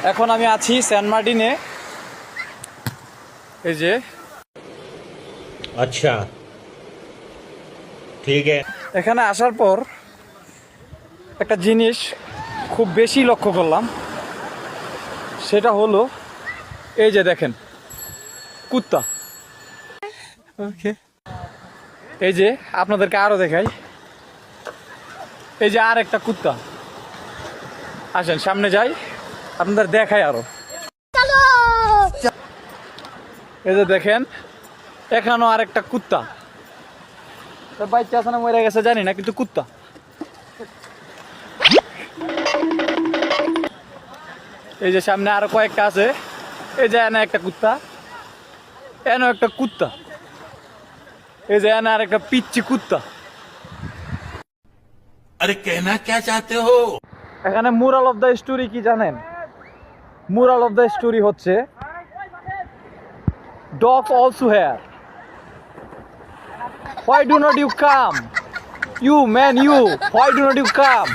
এখন আমি আছি সেন্ট মার্টিনে। এই যে अच्छा ठीक है। এখানে আসার পর একটা জিনিস খুব বেশি লক্ষ্য করলাম, সেটা হলো এই যে দেখেন কুত্তা। ওকে, এই যে আপনাদেরকে আরো দেখাই, এই যে আর একটা কুত্তা। আসেন সামনে যাই, আপনাদের দেখাই আরো। এই যে দেখেন এখানেও আর একটা কুত্তা। বাচ্চা আছে না মরে গেছে জানি না, কিন্তু কুত্তা। এই যে সামনে আরো কয়েকটা আছে। এই যে এনে একটা কুত্তা, এনে একটা কুত্তা, এই যে এনে আর একটা পিচ্চি কুত্তা। अरे कहना क्या चाहते हो? এখানে মোরাল অফ দ্য স্টোরি কি জানেন? মোরাল অফ দ্য স্টোরি হচ্ছে dogs also here. Why do not you come? You man, you. Why do not you come?